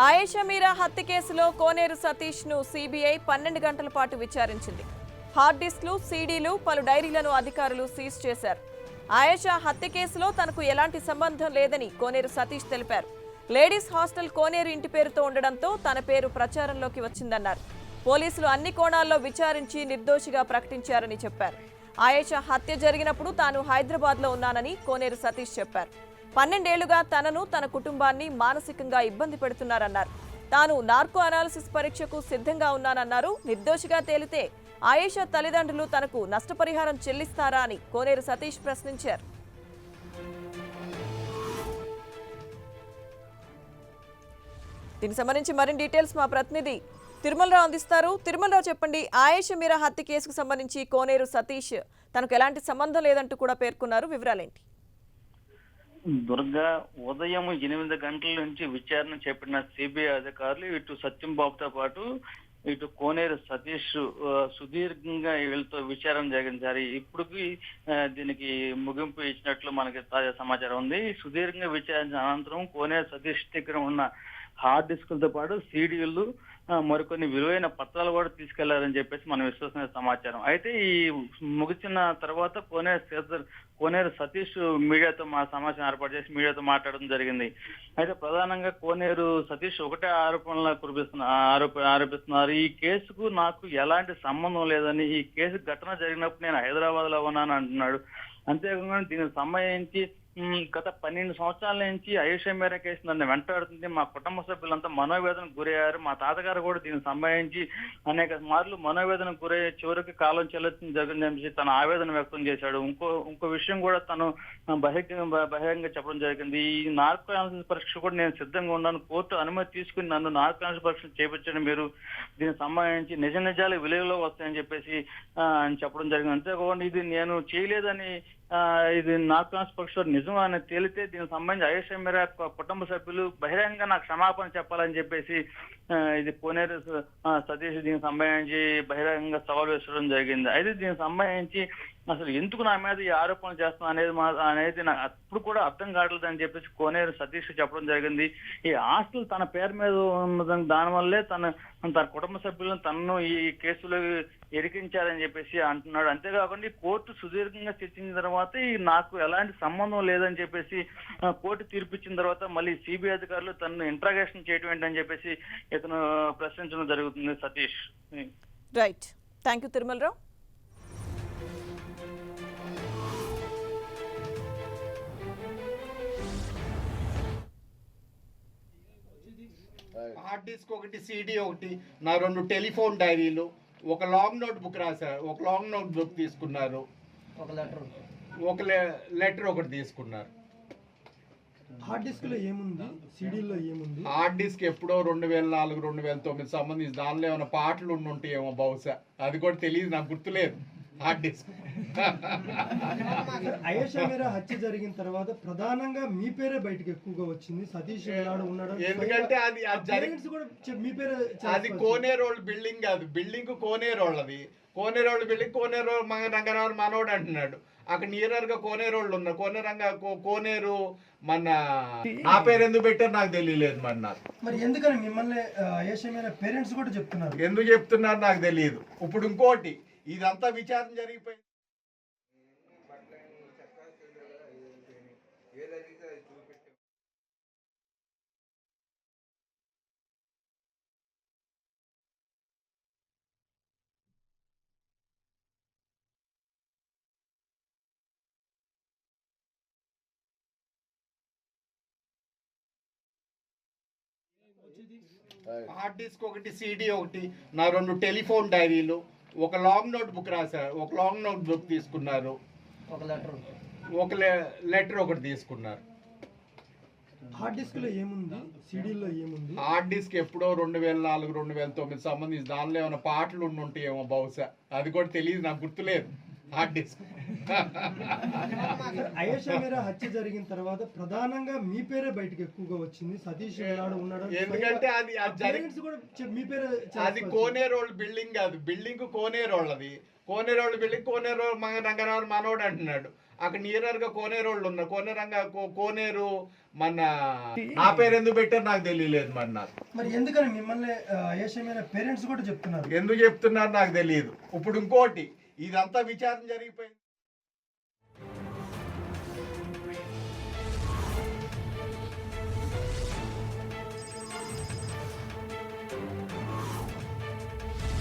ఆయేషా మీరా హత్య కేసులో కోనేరు సతీష్ ను సిబిఐ 12 గంటల పాటు విచారించింది. హార్డ్ డిస్క్లు, సీడీలు, పలు డైరీలను అధికారులు సీజ్ చేశారు. ఆయేషా హత్య కేసులో తనకు ఎలాంటి సంబంధం లేదని కోనేరు సతీష్ తెలిపారు. లేడీస్ హాస్టల్ కోనేరు ఇంటి పేరుతో ఉండడంతో తన పేరు ప్రచారంలోకి వచ్చిందన్నారు. పోలీసులు అన్ని కోణాల్లో విచారించి నిర్దోషిగా ప్రకటించారని చెప్పారు. ఆయేషా హత్య జరిగినప్పుడు తాను హైదరాబాద్లో ఉన్నానని కోనేరు సతీష్ చెప్పారు. 12 ఏళ్లుగా తనను, తన కుటుంబాన్ని మానసికంగా ఇబ్బంది పెడుతున్నారన్నారు. తాను నార్కో అనాలిసిస్ పరీక్షకు సిద్ధంగా ఉన్నానన్నారు. నిర్దోషిగా తేలితే ఆయేషా తల్లిదండ్రులు తనకు నష్టపరిహారం చెల్లిస్తారా అని కోనేరు సతీష్ ప్రశ్నించారు. దీనికి సంబంధించి మరిన్ని డీటెయిల్స్ మా ప్రతినిధి తిరుమలరావు అందిస్తారు. తిరుమలరావు, చెప్పండి, ఆయేషా మీరా హత్య కేసుకు సంబంధించి కోనేరు సతీష్ తనకు ఎలాంటి సంబంధం లేదంటూ కూడా పేర్కొన్నారు. వివరాలేంటి? దుర్గా, ఉదయం 8 గంటల నుంచి విచారణ చేపట్టిన సిబిఐ అధికారులు ఇటు సత్యం బాబుతో పాటు ఇటు కోనేరు సతీష్ సుదీర్ఘంగా వీళ్ళతో విచారణ జరిగించారు. ఇప్పటికి దీనికి ముగింపు ఇచ్చినట్లు మనకి తాజా సమాచారం ఉంది. సుదీర్ఘంగా విచారించిన అనంతరం కోనేరు సతీష్ దగ్గర ఉన్న హార్డ్ డిస్కులతో పాటు సీడీలు, మరికొన్ని విలువైన పత్రాలు కూడా తీసుకెళ్లారని చెప్పేసి మనం విశ్వసనీయ సమాచారం. అయితే ఈ ముగిసిన తర్వాత కోనేరు సతీష్ మీడియాతో సమాచారం ఏర్పాటు చేసి మీడియాతో మాట్లాడడం జరిగింది. అయితే ప్రధానంగా కోనేరు సతీష్ ఒకటే ఆరోపణలు ఆరోపిస్తున్నారు. ఈ కేసుకు నాకు ఎలాంటి సంబంధం లేదని, ఈ కేసు ఘటన జరిగినప్పుడు నేను హైదరాబాద్ లో ఉన్నాను అంటున్నాడు. అంతేకాకుండా దీనికి సంబంధించి గత 12 సంవత్సరాల నుంచి ఆయేషా మీరా కేసు నన్ను వెంటాడుతుంది. మా కుటుంబ సభ్యులంతా మనోవేదనకు గురయ్యారు. మా తాతగారు కూడా దీనికి సంబంధించి అనేక మార్లు మనోవేదనకు గురయ్యే, చివరికి కాలం చెల్లించడం జరిగిందని తన ఆవేదన వ్యక్తం చేశాడు. ఇంకో విషయం కూడా తను బహిరంగంగా చెప్పడం జరిగింది. ఈ నార్కో అనాలిసిస్ పరీక్ష కూడా నేను సిద్ధంగా ఉన్నాను. కోర్టు అనుమతి తీసుకుని నన్ను నార్కో అనాలిసిస్ పరీక్ష చేయించండి, మీరు దీనికి సంబంధించి నిజాలు వెలుగులో వస్తాయని చెప్పేసి అని చెప్పడం జరిగింది. అంతేకాకుండా ఇది నేను చేయలేదని, ఇది నార్కో అనాలిసిస్ పరీక్ష నిజం అని తేలితే దీనికి సంబంధించి ఆయేషా మీరా కుటుంబ సభ్యులు బహిరంగంగా నాకు క్షమాపణ చెప్పాలని చెప్పేసి ఇది కోనేరు సతీష్ దీనికి సంబంధించి బహిరంగంగా సవాల్ వేసడం జరిగింది. అయితే దీనికి సంబంధించి అసలు ఎందుకు నా మీద ఈ ఆరోపణలు చేస్తున్నా అనేది నాకు అప్పుడు కూడా అర్థం కావట్లేదని చెప్పేసి కోనేరు సతీష్ చెప్పడం జరిగింది. ఈ ఆస్తులు తన పేరు మీద ఉన్నదని, దానివల్లే తన కుటుంబ సభ్యులను తనను ఈ కేసులో ఇరికించారని చెప్పేసి అంటున్నాడు. అంతేకాకుండా కోర్టు సుదీర్ఘంగా చర్చించిన తర్వాత నాకు ఎలాంటి సంబంధం లేదని చెప్పేసి కోర్టు తీర్పిచ్చిన తర్వాత మళ్ళీ సిబిఐ అధికారులు తనను ఇంట్రాగేషన్ చేయడం ఏంటని చెప్పేసి ఇతను ప్రశ్నించడం జరుగుతుంది. Satish, right, thank you Tirumalarao. Hard disk ఒకటి, సీడీ ఒకటి, నా 2 టెలిఫోన్ డైరీలు, ఒక లాంగ్ నోట్ బుక్ రాశారు, ఒక లాంగ్ నోట్ బుక్ తీసుకున్నారు, ఒక లెటర్ ఒకటి తీసుకున్నారు. హార్డ్ డిస్క్ లో ఏముంది, సీడీలో ఏముంది? హార్డ్ డిస్క్ ఎప్పుడో 2004, 2009 సంబంధించి దానిలో ఏమైనా పాటలు ఉండుంటాయేమో బహుశా, అది కూడా తెలియదు, నాకు గుర్తులేదు. హార్డ్ డిస్క్ ఆయేషా మీరా హత్య జరిగిన తర్వాత ప్రధానంగా మీ పేరే బయటకు ఎక్కువగా వచ్చింది. సతీష్ ఉన్నాడు, ఎందుకంటే మీ పేరే. అది కోనేరోళ్ళ బిల్డింగ్ కాదు, బిల్డింగ్ కోనేరోళ్ళది. కోనేరోళ్ళ బిల్డింగ్ కోనేరు రంగరావు మనోడు అంటున్నాడు. అక్కడ నియర్ గా కోనేరోళ్ళు ఉన్నారు. కోనేరు మన నా పేరు ఎందుకు పెట్టారు నాకు తెలియలేదు. మరి ఎందుకని మిమ్మల్ని ఆయేషా మీరా పేరెంట్స్ కూడా చెప్తున్నారు, ఎందుకు చెప్తున్నారు నాకు తెలియదు. ఇప్పుడు ఇంకోటి, ఇదంతా విచారణ జరిగిపోయింది. హార్డ్ డిస్క్ ఒకటి, సీడీ ఒకటి, నా 2 టెలిఫోన్ డైరీలు, ఒక లాంగ్ నోట్ బుక్ రాశారు, ఒక లాంగ్ నోట్ బుక్ తీసుకున్నారు, ఒక లెటర్ ఒకటి తీసుకున్నారు. హార్డ్ డిస్క్ లో ఏముంది, సీడీలో ఏముంది? హార్డ్ డిస్క్ ఎప్పుడో 2004, 2009 సంబంధించి దానిలో ఏమైనా పాటలు ఉండుంటాయేమో బహుశా, అది కూడా తెలియదు, నాకు గుర్తులేదు. హార్డ్ డిస్క్ ఆయేషా మీరా హత్య జరిగిన తర్వాత ప్రధానంగా మీ పేరే బయటకు ఎక్కువగా వచ్చింది. సతీష్ ఉన్నాడు, ఎందుకంటే మీ పేరే. అది కోనేరోళ్ళ బిల్డింగ్ కాదు, బిల్డింగ్ కోనేరోళ్ళది. కోనేరోళ్ళ బిల్డింగ్ కోనేరు రంగరావు మనోడు అంటున్నాడు. అక్కడ నియర్ గా కోనేరు వాళ్ళు ఉన్నారు. కోనేరు మన నా పేరు ఎందుకు పెట్టారు నాకు తెలియలేదు మరి. నాకు మరి ఎందుకని మిమ్మల్ని అయోమయ పేరెంట్స్ కూడా చెప్తున్నారు, ఎందుకు చెప్తున్నారు నాకు తెలియదు. ఇప్పుడు ఇంకోటి, ఇదంతా విచారణ జరిగిపోయింది.